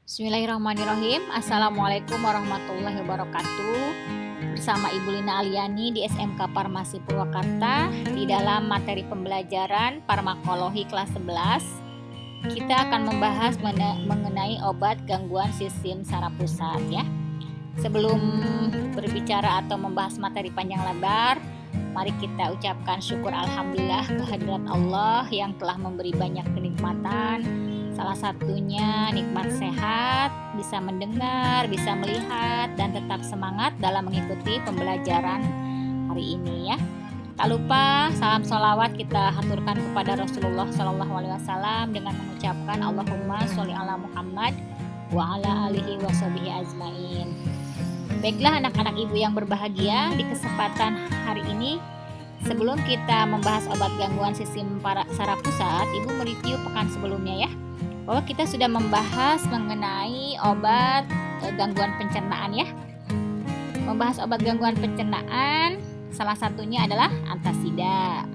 Bismillahirrahmanirrahim. Assalamualaikum warahmatullahi wabarakatuh. Bersama Ibu Lina Aliani di SMK Farmasi Purwakarta di dalam materi pembelajaran farmakologi kelas 11. Kita akan membahas mengenai obat gangguan sistem saraf pusat ya. Sebelum berbicara atau membahas materi panjang lebar, mari kita ucapkan syukur alhamdulillah kehadirat Allah yang telah memberi banyak kenikmatan. Salah satunya nikmat sehat, bisa mendengar, bisa melihat, dan tetap semangat dalam mengikuti pembelajaran hari ini ya. Tak lupa salam sholawat kita haturkan kepada Rasulullah SAW dengan mengucapkan Allahumma sholli ala Muhammad wa ala alihi wa sahbihi ajmain. Baiklah anak-anak ibu yang berbahagia, di kesempatan hari ini sebelum kita membahas obat gangguan sistem saraf pusat, ibu mereview pekan sebelumnya ya, bahwa kita sudah membahas mengenai obat gangguan pencernaan ya. Membahas obat gangguan pencernaan, salah satunya adalah antasida.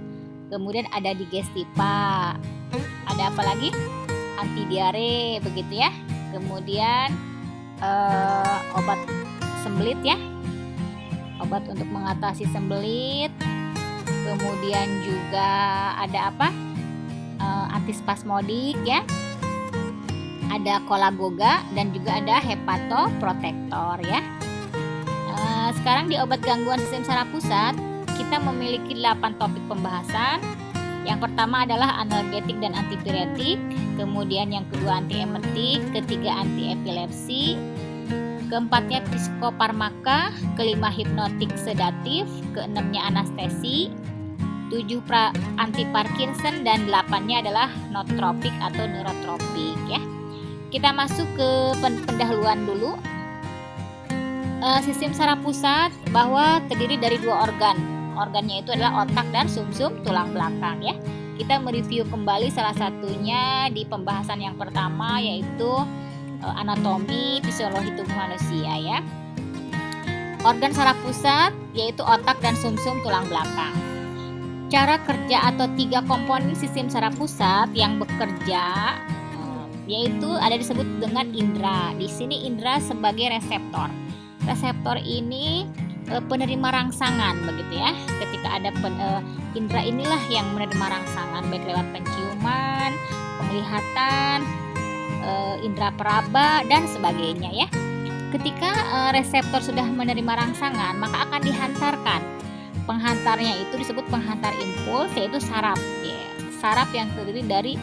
Kemudian ada digestipa. Ada apa lagi? Anti diare begitu ya. Kemudian obat sembelit ya. Obat untuk mengatasi sembelit. Kemudian juga ada apa? Antispasmodik ya. Ada kolagoga dan juga ada hepatoprotektor ya. Sekarang di obat gangguan sistem saraf pusat kita memiliki 8 topik pembahasan. Yang pertama adalah analgetik dan antipiretik, kemudian yang kedua antiemetik, ketiga antiepilepsi, keempatnya psikofarmaka, kelima hipnotik sedatif, keenamnya anestesi, 7 anti Parkinson, dan 8-nya adalah nootropik atau neurotropik ya. Kita masuk ke pendahuluan dulu. Sistem saraf pusat bahwa terdiri dari 2 organ. Organnya itu adalah otak dan sumsum tulang belakang ya. Kita mereview kembali salah satunya di pembahasan yang pertama, yaitu anatomi fisiologi tubuh manusia ya. Organ saraf pusat yaitu otak dan sumsum tulang belakang. Cara kerja atau 3 komponen sistem saraf pusat yang bekerja yaitu ada disebut dengan indera. Di sini indera sebagai reseptor. Reseptor ini penerima rangsangan begitu ya. Ketika ada indera inilah yang menerima rangsangan baik lewat penciuman, penglihatan, indera peraba dan sebagainya ya. Ketika reseptor sudah menerima rangsangan, maka akan dihantarkan. Penghantarnya itu disebut penghantar impuls, yaitu saraf ya. Saraf yang terdiri dari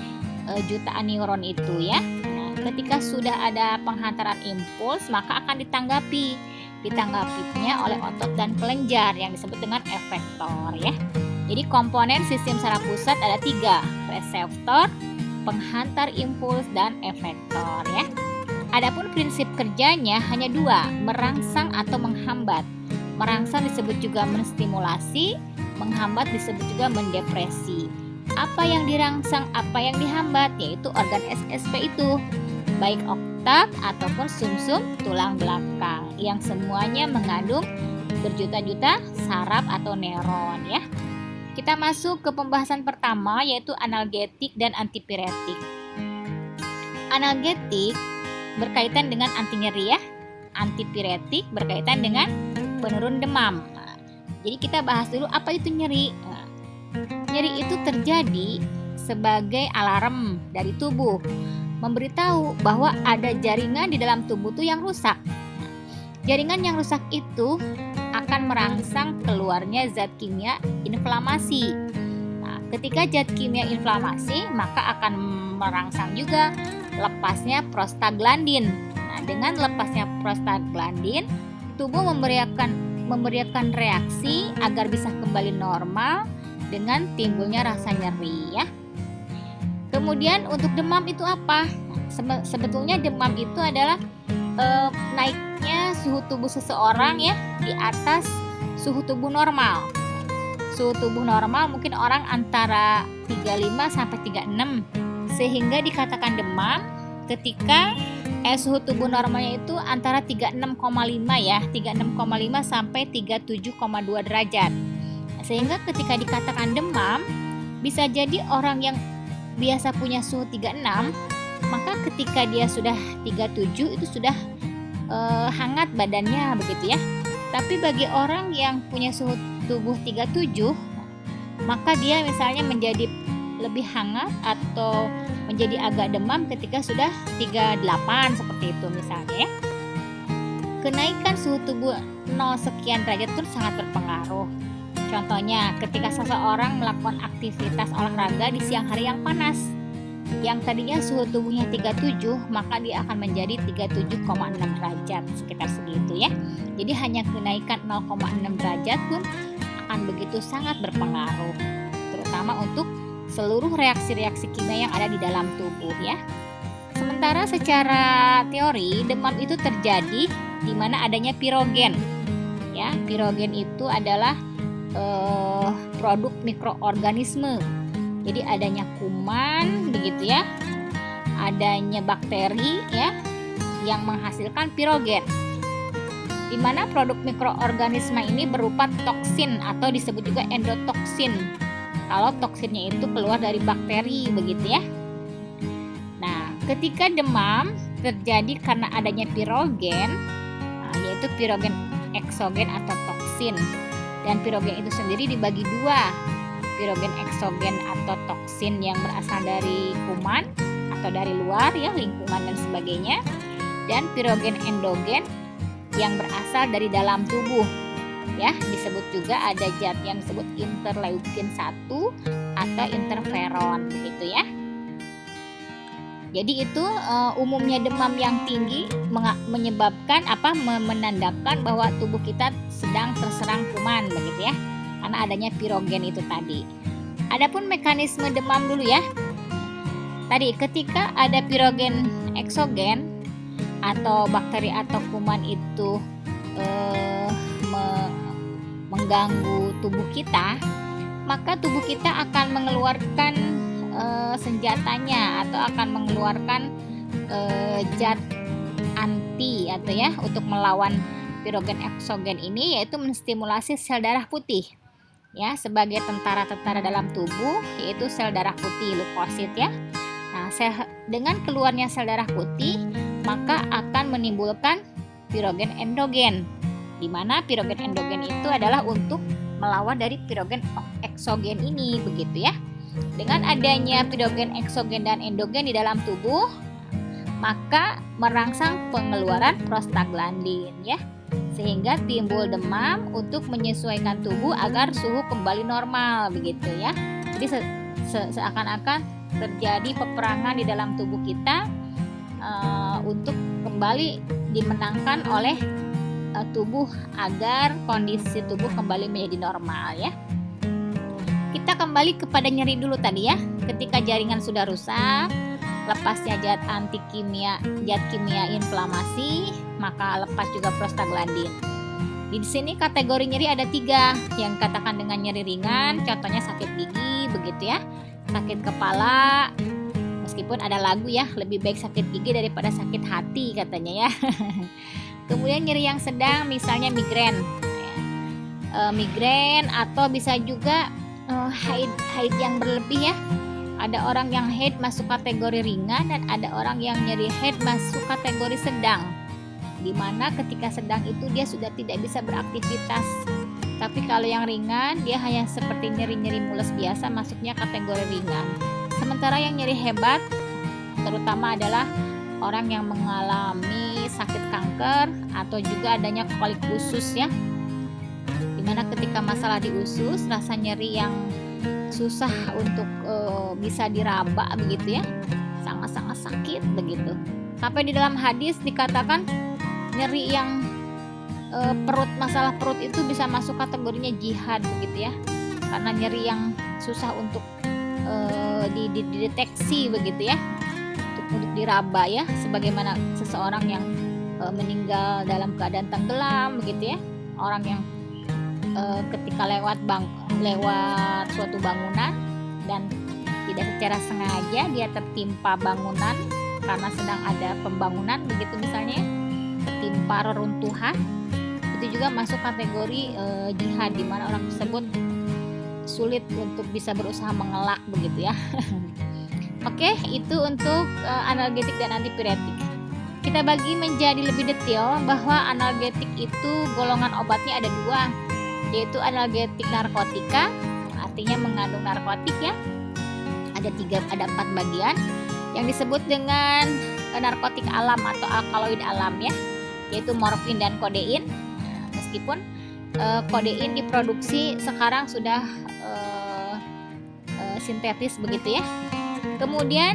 jutaan neuron itu ya. Nah, ketika sudah ada penghantaran impuls, maka akan ditanggapinya oleh otot dan kelenjar yang disebut dengan efektor ya. Jadi komponen sistem saraf pusat ada 3, reseptor, penghantar impuls, dan efektor ya. Adapun prinsip kerjanya hanya 2, merangsang atau menghambat. Merangsang disebut juga menstimulasi, menghambat disebut juga mendepresi. Apa yang dirangsang, apa yang dihambat, yaitu organ SSP itu, baik otak ataupun sumsum tulang belakang, yang semuanya mengandung berjuta-juta saraf atau neuron ya. Kita masuk ke pembahasan pertama, yaitu analgetik dan antipiretik. Analgetik berkaitan dengan anti nyeri ya. Antipiretik berkaitan dengan penurun demam. Jadi kita bahas dulu apa itu nyeri. Nyeri itu terjadi sebagai alarm dari tubuh, memberitahu bahwa ada jaringan di dalam tubuh itu yang rusak. Jaringan yang rusak itu akan merangsang keluarnya zat kimia inflamasi. Nah, ketika zat kimia inflamasi, maka akan merangsang juga lepasnya prostaglandin. Nah, dengan lepasnya prostaglandin, tubuh memberikan reaksi agar bisa kembali normal dengan timbulnya rasa nyeri ya. Kemudian untuk demam itu apa? Sebetulnya demam itu adalah naiknya suhu tubuh seseorang ya di atas suhu tubuh normal. Suhu tubuh normal mungkin orang antara 35 sampai 36, sehingga dikatakan demam ketika suhu tubuh normalnya itu antara 36,5 ya, 36,5 sampai 37,2 derajat. Sehingga ketika dikatakan demam, bisa jadi orang yang biasa punya suhu 36 maka ketika dia sudah 37 itu sudah hangat badannya begitu ya. Tapi bagi orang yang punya suhu tubuh 37, maka dia misalnya menjadi lebih hangat atau menjadi agak demam ketika sudah 38 seperti itu misalnya ya. Kenaikan suhu tubuh 0 sekian derajat pun sangat berpengaruh. Contohnya ketika seseorang melakukan aktivitas olahraga di siang hari yang panas, yang tadinya suhu tubuhnya 37, maka dia akan menjadi 37,6 derajat, sekitar segitu ya. Jadi hanya kenaikan 0,6 derajat pun akan begitu sangat berpengaruh, terutama untuk seluruh reaksi-reaksi kimia yang ada di dalam tubuh ya. Sementara secara teori demam itu terjadi di mana adanya pirogen. Ya, pirogen itu adalah produk mikroorganisme. Jadi adanya kuman begitu ya. Adanya bakteri ya yang menghasilkan pirogen. Di mana produk mikroorganisme ini berupa toksin atau disebut juga endotoksin. Kalau toksinnya itu keluar dari bakteri begitu ya. Nah, ketika demam terjadi karena adanya pirogen, yaitu pirogen eksogen atau toksin. Dan pirogen itu sendiri dibagi dua, pirogen eksogen atau toksin yang berasal dari kuman atau dari luar ya, lingkungan dan sebagainya, dan pirogen endogen yang berasal dari dalam tubuh ya. Disebut juga ada zat yang disebut interleukin 1 atau interferon begitu ya. Jadi itu umumnya demam yang tinggi menyebabkan menandakan bahwa tubuh kita sedang terserang kuman begitu ya, karena adanya pirogen itu tadi. Adapun mekanisme demam dulu ya. Tadi ketika ada pirogen eksogen atau bakteri atau kuman itu mengganggu tubuh kita, maka tubuh kita akan mengeluarkan senjatanya atau akan mengeluarkan zat anti atau ya untuk melawan pirogen eksogen ini, yaitu menstimulasi sel darah putih ya sebagai tentara-tentara dalam tubuh, yaitu sel darah putih leukosit ya. Nah, dengan keluarnya sel darah putih maka akan menimbulkan pirogen endogen, di mana pirogen endogen itu adalah untuk melawan dari pirogen eksogen ini begitu ya. Dengan adanya pirogen eksogen dan endogen di dalam tubuh, maka merangsang pengeluaran prostaglandin ya, sehingga timbul demam untuk menyesuaikan tubuh agar suhu kembali normal begitu ya. Jadi seakan-akan terjadi peperangan di dalam tubuh kita untuk kembali dimenangkan oleh tubuh agar kondisi tubuh kembali menjadi normal ya. Kita kembali kepada nyeri dulu tadi ya. Ketika jaringan sudah rusak, lepasnya zat kimia inflamasi, maka lepas juga prostaglandin. Di sini kategori nyeri ada 3, yang katakan dengan nyeri ringan, contohnya sakit gigi begitu ya, sakit kepala, meskipun ada lagu ya, lebih baik sakit gigi daripada sakit hati katanya ya. Kemudian nyeri yang sedang, misalnya migrain, migrain atau bisa juga haid yang berlebih ya. Ada orang yang haid masuk kategori ringan dan ada orang yang nyeri haid masuk kategori sedang, dimana ketika sedang itu dia sudah tidak bisa beraktivitas. Tapi kalau yang ringan dia hanya seperti nyeri-nyeri mules biasa, masuknya kategori ringan. Sementara yang nyeri hebat terutama adalah orang yang mengalami sakit kanker atau juga adanya kolik usus ya, dimana ketika masalah di usus, rasa nyeri yang susah untuk bisa diraba begitu ya, sangat-sangat sakit begitu. Sampai di dalam hadis dikatakan nyeri yang perut, masalah perut itu bisa masuk kategorinya jihad begitu ya, karena nyeri yang susah untuk dideteksi begitu ya, untuk diraba ya, sebagaimana seseorang yang meninggal dalam keadaan tenggelam begitu ya, orang yang ketika lewat suatu bangunan dan tidak secara sengaja dia tertimpa bangunan karena sedang ada pembangunan begitu misalnya, tertimpa reruntuhan, itu juga masuk kategori jihad, di mana orang tersebut sulit untuk bisa berusaha mengelak begitu ya. Oke, itu untuk analgetik dan antipiretik. Kita bagi menjadi lebih detail bahwa analgetik itu golongan obatnya ada dua, yaitu analgetik narkotika, artinya mengandung narkotik ya. Ada 4 bagian yang disebut dengan narkotik alam atau alkaloid alam ya, yaitu morfin dan kodein. Meskipun kodein diproduksi sekarang sudah sintetis begitu ya. Kemudian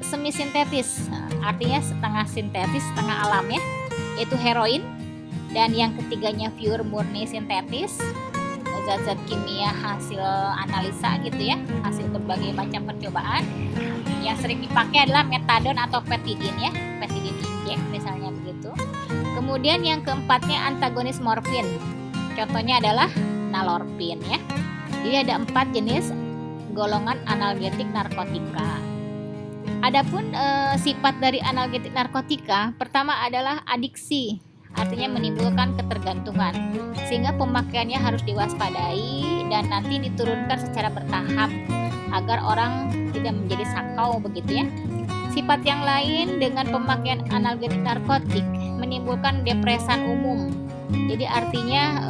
semi sintetis, artinya setengah sintetis setengah alam ya, yaitu heroin. Dan yang ketiganya pure murni sintetis, zat-zat kimia hasil analisa gitu ya, hasil berbagai macam percobaan. Yang sering dipakai adalah metadon atau petidin ya, petidin injek misalnya begitu. Kemudian yang keempatnya antagonis morfin, contohnya adalah nalorfin ya. Jadi ada 4 jenis golongan analgetik narkotika. Adapun sifat dari analgetik narkotika, pertama adalah adiksi, artinya menimbulkan ketergantungan, sehingga pemakaiannya harus diwaspadai dan nanti diturunkan secara bertahap agar orang tidak menjadi sakau begitu ya. Sifat yang lain dengan pemakaian analgetik narkotik menimbulkan depresan umum. Jadi artinya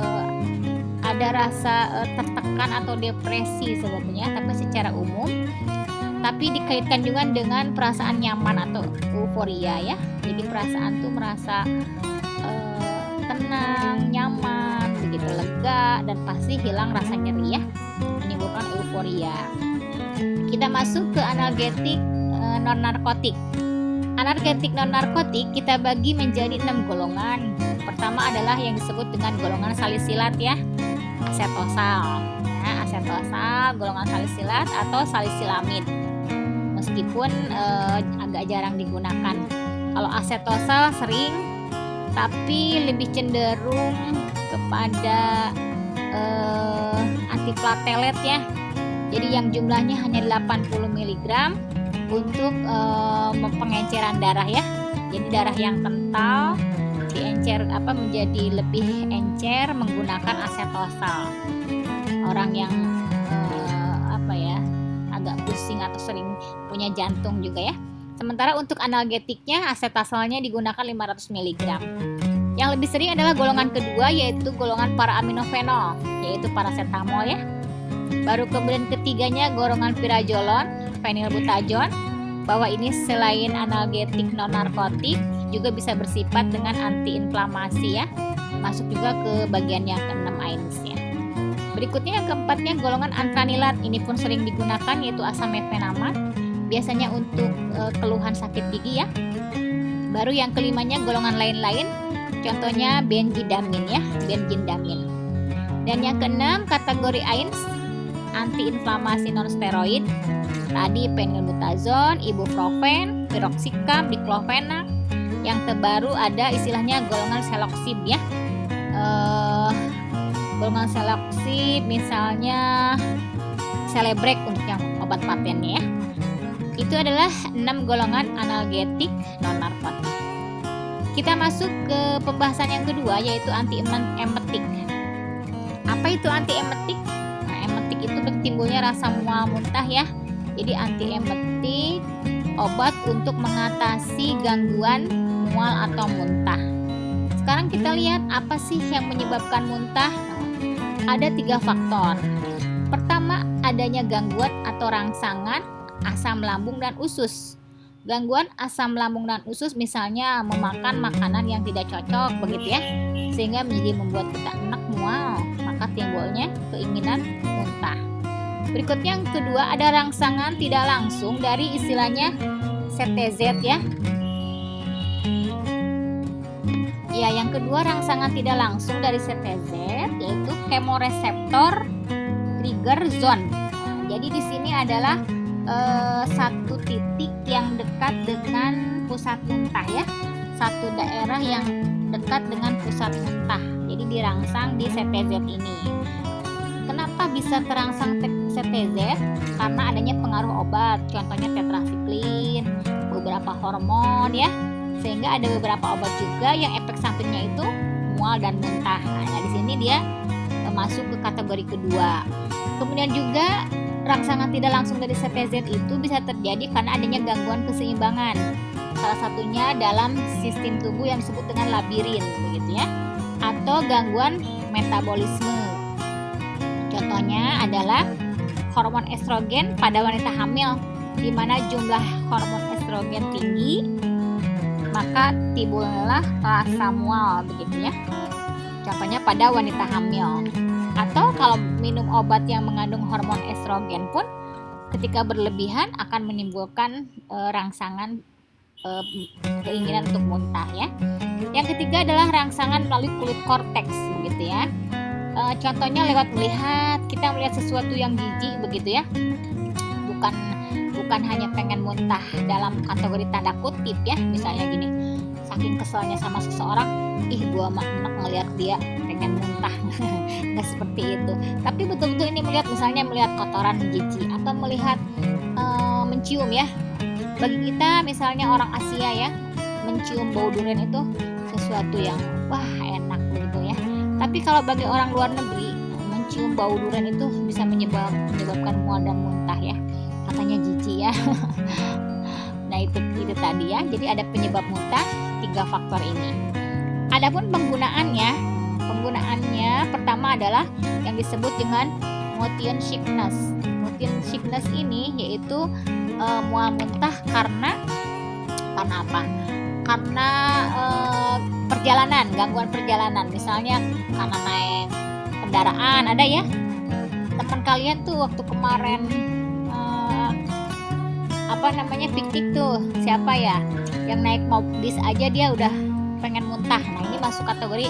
ada rasa tertekan atau depresi sebetulnya, tapi secara umum. Tapi dikaitkan juga dengan perasaan nyaman atau euforia ya. Jadi perasaan tuh merasa tenang, nyaman, begitu lega, dan pasti hilang rasa nyeri ya, menimbulkan euforia. Kita masuk ke analgetik non narkotik. Analgetik non narkotik kita bagi menjadi 6 golongan. Pertama adalah yang disebut dengan golongan salisilat ya, asetosal. Nah, asetosal golongan salisilat atau salisilamid. Meskipun agak jarang digunakan. Kalau asetosal sering, tapi lebih cenderung kepada antiplatelet ya. Jadi yang jumlahnya hanya 80 mg untuk pengenceran darah ya. Jadi darah yang kental diencer menjadi lebih encer menggunakan asetosal. Orang yang agak pusing atau sering punya jantung juga ya. Sementara untuk analgetiknya asetosalnya digunakan 500 mg. Yang lebih sering adalah golongan kedua, yaitu golongan paraminofenol, yaitu paracetamol ya. Baru kemudian ketiganya golongan pirajolon, fenilbutajon, bahwa ini selain analgetik non narkotik juga bisa bersifat dengan antiinflamasi ya. Masuk juga ke bagian yang ke-6 AINES ya. Berikutnya yang keempatnya golongan antranilat, ini pun sering digunakan yaitu asam mefenamat, biasanya untuk keluhan sakit gigi ya. Baru yang kelimanya golongan lain-lain, contohnya benjidamin ya, benjindamin. Dan yang keenam kategori AINES, antiinflamasi non steroid, tadi penilbutazon, ibuprofen, piroxicam, diclofenac. Yang terbaru ada istilahnya golongan seloxib ya. Golongan seloxib misalnya Celebrex untuk yang obat patennya ya. Itu adalah 6 golongan analgetik non narkotik. Kita masuk ke pembahasan yang kedua, yaitu antiemetik. Apa itu antiemetik? Nah, emetik itu timbulnya rasa mual muntah ya. Jadi antiemetik obat untuk mengatasi gangguan mual atau muntah. Sekarang kita lihat apa sih yang menyebabkan muntah. Ada 3 faktor. Pertama, adanya gangguan atau rangsangan asam lambung dan usus. Gangguan asam lambung dan usus misalnya memakan makanan yang tidak cocok begitu ya, sehingga menjadi membuat kita enak mual, maka timbulnya keinginan muntah. Berikutnya yang kedua, ada rangsangan tidak langsung dari istilahnya CTZ ya. Ya, yang kedua rangsangan tidak langsung dari CTZ yaitu chemoreceptor trigger zone. Jadi di sini adalah satu titik yang dekat dengan pusat muntah ya, satu daerah yang dekat dengan pusat muntah. Jadi dirangsang di CTZ ini. Kenapa bisa terangsang CTZ? Karena adanya pengaruh obat, contohnya tetrasiklin, beberapa hormon ya. Sehingga ada beberapa obat juga yang efek sampingnya itu mual dan muntah. Nah, di sini dia masuk ke kategori kedua. Kemudian juga rangsangan tidak langsung dari CTZ itu bisa terjadi karena adanya gangguan keseimbangan. Salah satunya dalam sistem tubuh yang disebut dengan labirin, begitu ya, atau gangguan metabolisme. Contohnya adalah hormon estrogen pada wanita hamil, di mana jumlah hormon estrogen tinggi, maka timbullah rasa mual, begitu ya. Contohnya pada wanita hamil. Atau kalau minum obat yang mengandung hormon estrogen pun ketika berlebihan akan menimbulkan rangsangan keinginan untuk muntah ya. Yang ketiga adalah rangsangan melalui kulit korteks, begitu ya. Contohnya lewat melihat, kita melihat sesuatu yang jijik, begitu ya. Bukan hanya pengen muntah dalam kategori tanda kutip ya, misalnya gini, saking keselnya sama seseorang, gua enak ngelihat dia pengen muntah. Nggak seperti itu, tapi betul-betul ini misalnya melihat kotoran jijik atau melihat mencium ya. Bagi kita misalnya orang Asia ya, mencium bau durian itu sesuatu yang wah enak gitu ya. Tapi kalau bagi orang luar negeri, mencium bau durian itu bisa menyebabkan mual dan muntah ya, katanya jijik ya. Nah itu tadi ya, jadi ada penyebab muntah 3 faktor ini. Adapun penggunaannya pertama adalah yang disebut dengan motion sickness. Motion sickness ini yaitu mual muntah karena apa? Karena gangguan perjalanan, misalnya karena naik kendaraan. Ada ya teman kalian tuh waktu kemarin piknik tuh, siapa ya yang naik bis aja dia udah pengen muntah. Nah ini masuk kategori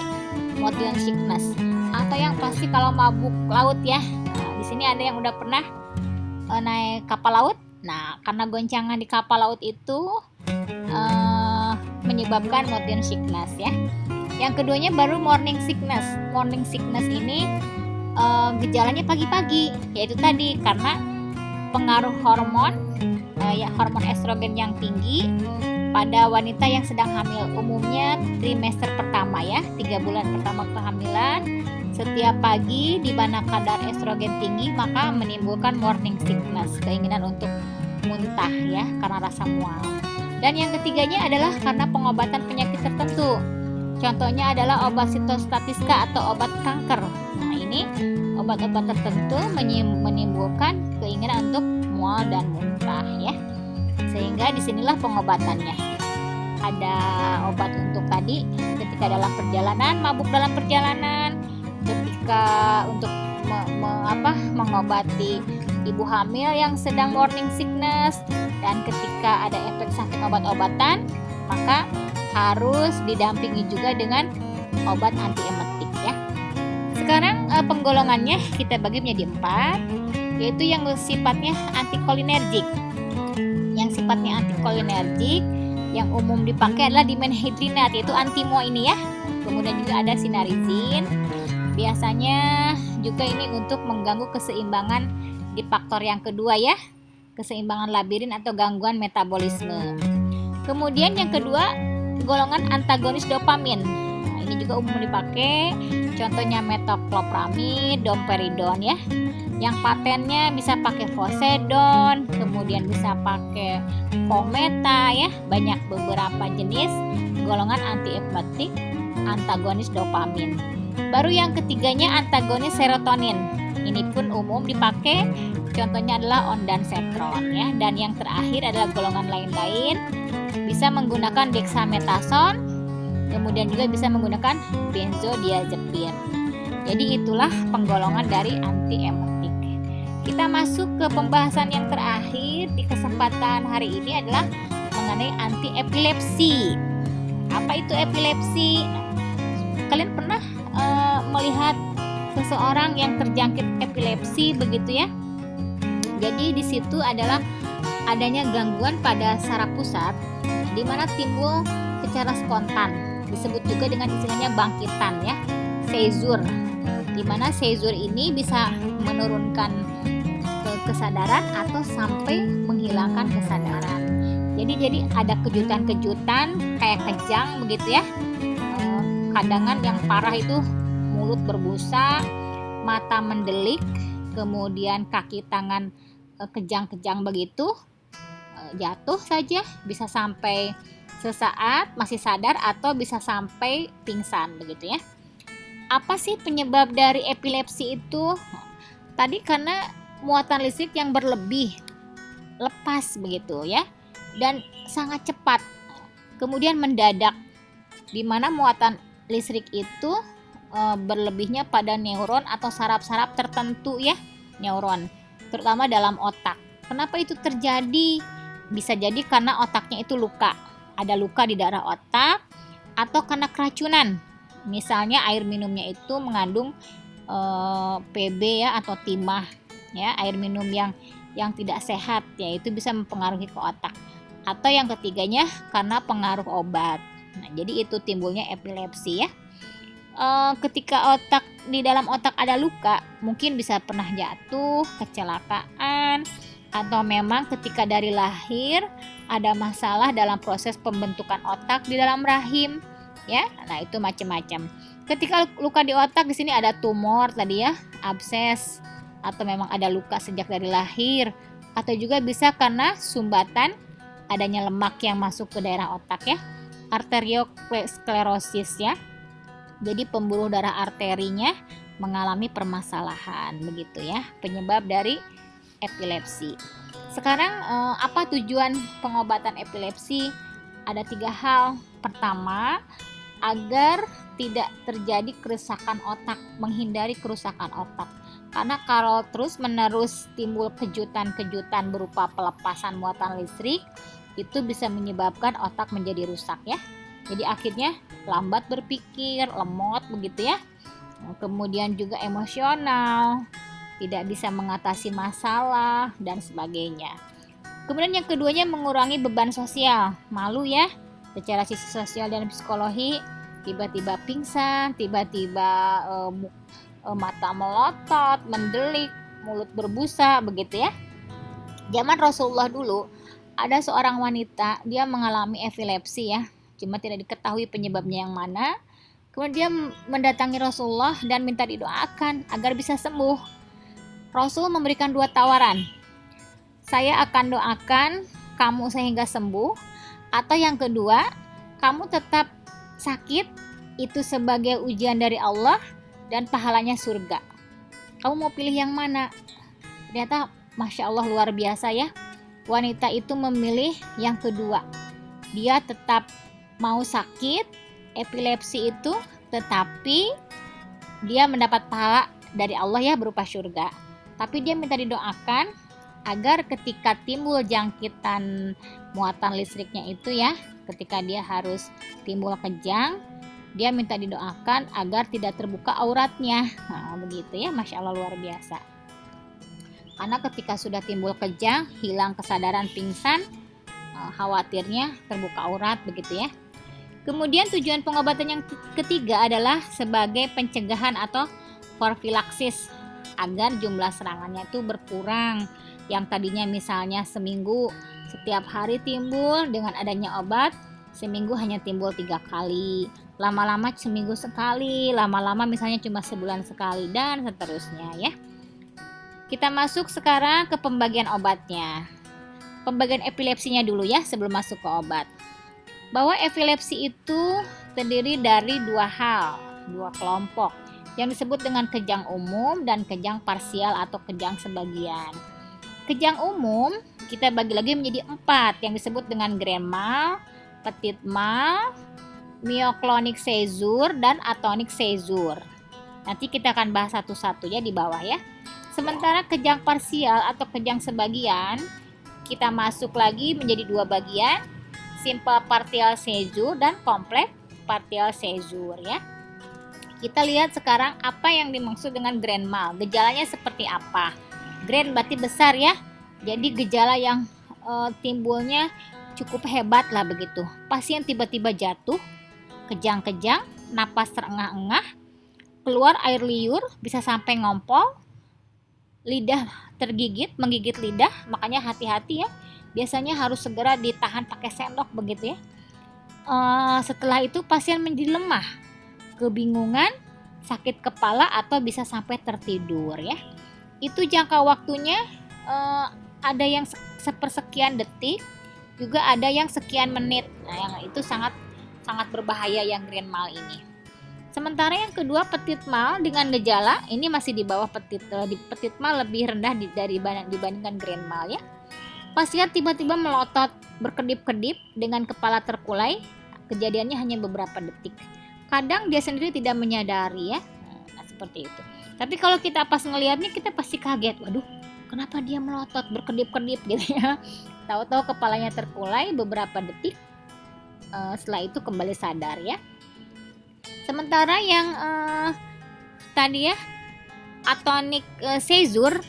motion sickness. Atau yang pasti kalau mabuk laut ya. Nah, di sini ada yang udah pernah naik kapal laut. Nah karena goncangan di kapal laut itu menyebabkan motion sickness ya. Yang keduanya baru morning sickness. Morning sickness ini gejalanya pagi-pagi, yaitu tadi karena pengaruh hormon estrogen yang tinggi pada wanita yang sedang hamil, umumnya trimester pertama ya, 3 bulan pertama kehamilan. Setiap pagi di mana kadar estrogen tinggi maka menimbulkan morning sickness, keinginan untuk muntah ya karena rasa mual. Dan yang ketiganya adalah karena pengobatan penyakit tertentu. Contohnya adalah obat sitostatiska atau obat kanker. Nah ini obat-obat tertentu menimbulkan keinginan untuk mual dan muntah ya. Sehingga disinilah pengobatannya. Ada obat untuk tadi ketika dalam perjalanan, mabuk dalam perjalanan, ketika untuk mengobati ibu hamil yang sedang morning sickness, dan ketika ada efek samping obat-obatan maka harus didampingi juga dengan obat antiemetik ya. Sekarang penggolongannya kita bagi menjadi 4, yaitu yang sifatnya antikolinergik. Yang sifatnya antikolinergik yang umum dipakai adalah dimenhidrinat, yaitu antimo ini ya. Kemudian juga ada sinarizin. Biasanya juga ini untuk mengganggu keseimbangan di faktor yang kedua ya, keseimbangan labirin atau gangguan metabolisme. Kemudian yang kedua, golongan antagonis dopamin. Nah, ini juga umum dipakai, contohnya metoclopramid, domperidon ya. Yang patennya bisa pakai Posedon, kemudian bisa pakai Fometa ya. Banyak beberapa jenis golongan antiemetik antagonis dopamin. Baru yang ketiganya antagonis serotonin. Ini pun umum dipakai, contohnya adalah ondansetron ya. Dan yang terakhir adalah golongan lain-lain, bisa menggunakan dexamethasone, kemudian juga bisa menggunakan benzodiazepin. Jadi itulah penggolongan dari antiemetik. Kita masuk ke pembahasan yang terakhir di kesempatan hari ini adalah mengenai antiepilepsi. Apa itu epilepsi? Kalian pernah melihat seseorang yang terjangkit epilepsi begitu ya? Jadi di situ adalah adanya gangguan pada saraf pusat, di mana timbul secara spontan, disebut juga dengan istilahnya bangkitan ya, seizure. Di mana seizure ini bisa menurunkan kesadaran atau sampai menghilangkan kesadaran. Jadi ada kejutan-kejutan kayak kejang begitu ya. Kadangan yang parah itu mulut berbusa, mata mendelik, kemudian kaki tangan kejang-kejang begitu, jatuh saja, bisa sampai sesaat masih sadar atau bisa sampai pingsan begitu ya. Apa sih penyebab dari epilepsi itu? Tadi karena muatan listrik yang berlebih, lepas begitu ya, dan sangat cepat, kemudian mendadak, di mana muatan listrik itu berlebihnya pada neuron atau saraf-saraf tertentu ya, neuron, terutama dalam otak. Kenapa itu terjadi? Bisa jadi karena otaknya itu luka, ada luka di daerah otak, atau karena keracunan. Misalnya air minumnya itu mengandung PB ya, atau timah ya, air minum yang tidak sehat ya, itu bisa mempengaruhi ke otak. Atau yang ketiganya karena pengaruh obat. Nah, jadi itu timbulnya epilepsi ya. Ketika di dalam otak ada luka, mungkin bisa pernah jatuh, kecelakaan, atau memang ketika dari lahir ada masalah dalam proses pembentukan otak di dalam rahim ya. Nah, itu macam-macam. Ketika luka di otak, di sini ada tumor tadi ya, abses, atau memang ada luka sejak dari lahir, atau juga bisa karena sumbatan adanya lemak yang masuk ke daerah otak ya, arteriosklerosis ya. Jadi pembuluh darah arterinya mengalami permasalahan begitu ya, penyebab dari epilepsi. Sekarang apa tujuan pengobatan epilepsi? Ada 3 hal. Pertama, agar tidak terjadi kerusakan otak, menghindari kerusakan otak. Karena kalau terus-menerus timbul kejutan-kejutan berupa pelepasan muatan listrik, itu bisa menyebabkan otak menjadi rusak ya. Jadi akhirnya lambat berpikir, lemot begitu ya. Kemudian juga emosional, tidak bisa mengatasi masalah dan sebagainya. Kemudian yang keduanya mengurangi beban sosial, malu ya, secara sisi sosial dan psikologi, tiba-tiba pingsan, tiba-tiba mata melotot, mendelik, mulut berbusa begitu ya. Zaman Rasulullah dulu ada seorang wanita, dia mengalami epilepsi ya, cuma tidak diketahui penyebabnya yang mana. Kemudian dia mendatangi Rasulullah dan minta didoakan agar bisa sembuh. Rasul memberikan 2 tawaran. Saya akan doakan kamu sehingga sembuh, atau yang kedua, kamu tetap sakit, itu sebagai ujian dari Allah dan pahalanya surga. Kamu mau pilih yang mana? Ternyata Masya Allah luar biasa ya. Wanita itu memilih yang kedua. Dia tetap mau sakit, epilepsi itu, tetapi dia mendapat pahala dari Allah ya, berupa surga. Tapi dia minta didoakan agar ketika timbul jangkitan muatan listriknya itu ya, ketika dia harus timbul kejang, dia minta didoakan agar tidak terbuka auratnya. Nah, begitu ya, Masya Allah luar biasa. Karena ketika sudah timbul kejang, hilang kesadaran, pingsan, khawatirnya terbuka aurat begitu ya. Kemudian tujuan pengobatan yang ketiga adalah sebagai pencegahan atau profilaksis, agar jumlah serangannya itu berkurang. Yang tadinya misalnya seminggu setiap hari timbul, dengan adanya obat seminggu hanya timbul 3 kali, lama-lama seminggu sekali, lama-lama misalnya cuma sebulan sekali, dan seterusnya ya. Kita masuk sekarang ke pembagian obatnya. Pembagian epilepsinya dulu ya sebelum masuk ke obat. Bahwa epilepsi itu terdiri dari 2 hal, 2 kelompok yang disebut dengan kejang umum dan kejang parsial atau kejang sebagian. Kejang umum kita bagi lagi menjadi 4 yang disebut dengan grand mal, petit mal, myoclonic seizure, dan atonic seizure. Nanti kita akan bahas satu-satu ya di bawah ya. Sementara kejang parsial atau kejang sebagian kita masuk lagi menjadi 2 bagian, simple partial seizure dan complex partial seizure ya. Kita lihat sekarang apa yang dimaksud dengan grand mal. Gejalanya seperti apa? Grand berarti besar ya. Jadi gejala yang timbulnya cukup hebat lah begitu. Pasien tiba-tiba jatuh, kejang-kejang, napas terengah-engah, keluar air liur, bisa sampai ngompol, lidah tergigit, menggigit lidah, makanya hati-hati ya. Biasanya harus segera ditahan pakai sendok begitu ya. Setelah itu pasien menjadi lemah, kebingungan, sakit kepala, atau bisa sampai tertidur ya. Itu jangka waktunya ada yang sepersekian detik, juga ada yang sekian menit. Nah, yang itu sangat berbahaya yang grand mal ini. Sementara yang kedua petit mal dengan gejala ini masih di bawah petit mal lebih rendah dibandingkan grand mal ya. Pasien tiba-tiba melotot, berkedip-kedip dengan kepala terkulai. Kejadiannya hanya beberapa detik. Kadang dia sendiri tidak menyadari ya. Nah, seperti itu. Tapi kalau kita pas ngelihatnya kita pasti kaget. Waduh, kenapa dia melotot, berkedip-kedip gitu ya. Tahu-tahu kepalanya terkulai beberapa detik. Setelah itu kembali sadar ya. Sementara yang tadi ya, atonic seizure.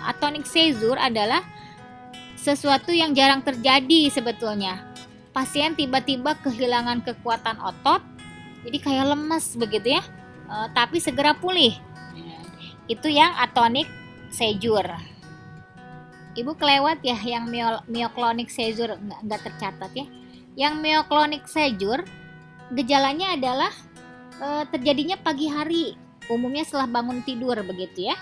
Atonic seizure adalah sesuatu yang jarang terjadi sebetulnya. Pasien tiba-tiba kehilangan kekuatan otot, jadi kayak lemes begitu ya, tapi segera pulih. Itu yang atonic seizure. Ibu kelewat ya yang myoclonic seizure, nggak tercatat ya. Yang myoclonic seizure gejalanya adalah terjadinya pagi hari, umumnya setelah bangun tidur begitu ya.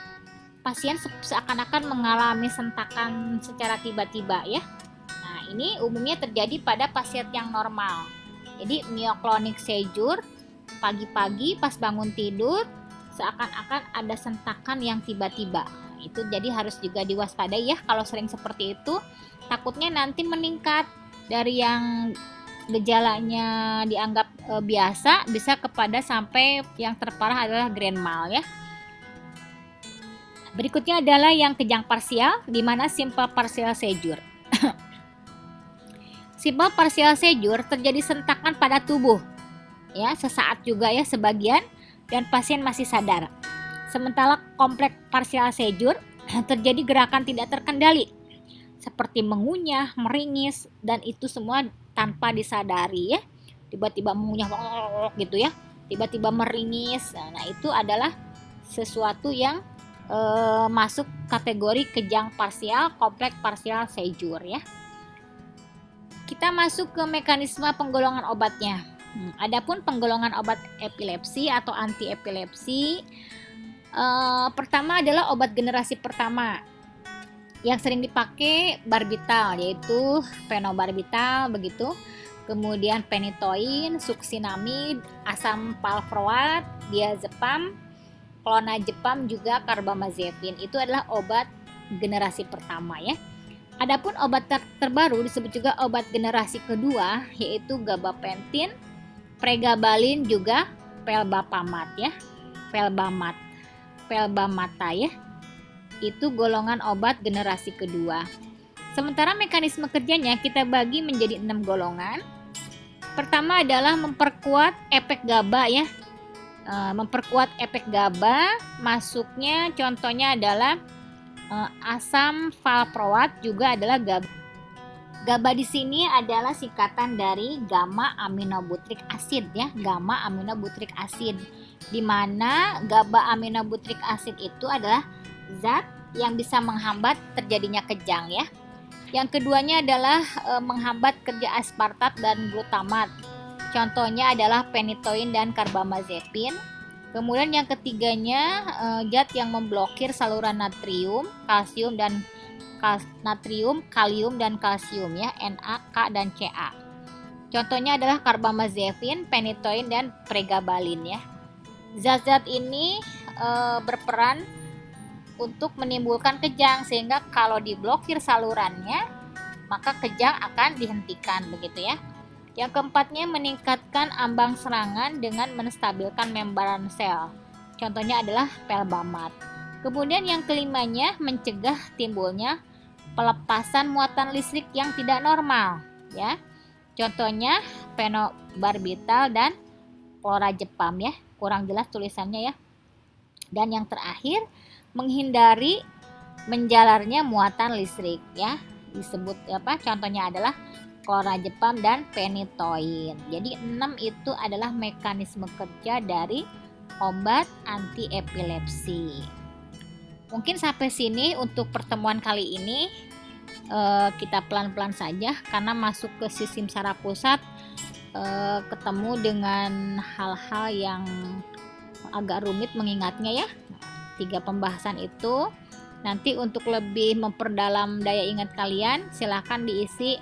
Pasien seakan-akan mengalami sentakan secara tiba-tiba ya. Nah, ini umumnya terjadi pada pasien yang normal. Jadi myoclonic seizure pagi-pagi pas bangun tidur seakan-akan ada sentakan yang tiba-tiba. Itu jadi harus juga diwaspadai ya kalau sering seperti itu. Takutnya nanti meningkat dari yang gejalanya dianggap biasa bisa kepada sampai yang terparah adalah grand mal ya. Berikutnya adalah yang kejang parsial, di mana simple partial seizure. Simple partial seizure terjadi sentakan pada tubuh, ya sesaat juga ya sebagian, dan pasien masih sadar. Sementara kompleks partial seizure terjadi gerakan tidak terkendali, seperti mengunyah, meringis, dan itu semua tanpa disadari ya. Tiba-tiba mengunyah gitu ya, tiba-tiba meringis. Nah itu adalah sesuatu yang masuk kategori kejang parsial, kompleks parsial seizure ya. Kita masuk ke mekanisme penggolongan obatnya. Adapun penggolongan obat epilepsi atau anti epilepsi, pertama adalah obat generasi pertama yang sering dipakai barbital, yaitu phenobarbital begitu. Kemudian phenytoin, succinamide, asam valproat, diazepam, clonazepam, juga carbamazepine. Itu adalah obat generasi pertama ya. Adapun obat terbaru disebut juga obat generasi kedua, yaitu gabapentin, pregabalin, juga pelbapamat ya. Pelbamata ya. Itu golongan obat generasi kedua. Sementara mekanisme kerjanya kita bagi menjadi 6 golongan. Pertama adalah memperkuat efek GABA ya. Memperkuat efek GABA, masuknya contohnya adalah asam valproat, juga adalah GABA. GABA di sini adalah singkatan dari gamma aminobutyric acid ya, gamma aminobutyric acid, di mana GABA aminobutyric acid itu adalah zat yang bisa menghambat terjadinya kejang ya. Yang keduanya adalah menghambat kerja aspartat dan glutamat. Contohnya adalah phenytoin dan carbamazepine. Kemudian yang ketiganya zat yang memblokir saluran natrium, kalsium dan kalium dan kalsium ya, Na, K dan Ca. Contohnya adalah carbamazepine, phenytoin dan pregabalin ya. Zat-zat ini berperan untuk menimbulkan kejang, sehingga kalau diblokir salurannya maka kejang akan dihentikan begitu ya. Yang keempatnya meningkatkan ambang serangan dengan menstabilkan membran sel. Contohnya adalah pelbamat. Kemudian yang kelimanya mencegah timbulnya pelepasan muatan listrik yang tidak normal ya. Contohnya phenobarbital dan clonazepam ya. Kurang jelas tulisannya ya. Dan yang terakhir menghindari menjalarnya muatan listrik ya. Disebut apa? Contohnya adalah clonazepam dan phenytoin. Jadi 6 itu adalah mekanisme kerja dari obat anti epilepsi. Mungkin sampai sini untuk pertemuan kali ini. Kita pelan-pelan saja karena masuk ke sistem saraf pusat ketemu dengan hal-hal yang agak rumit mengingatnya ya. 3 pembahasan itu Nanti untuk lebih memperdalam daya ingat kalian, silahkan diisi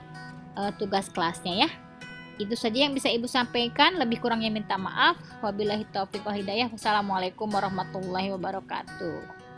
tugas kelasnya ya. Itu saja yang bisa Ibu sampaikan, lebih kurangnya minta maaf. Wabillahi taufiq wal hidayah. Wassalamualaikum warahmatullahi wabarakatuh.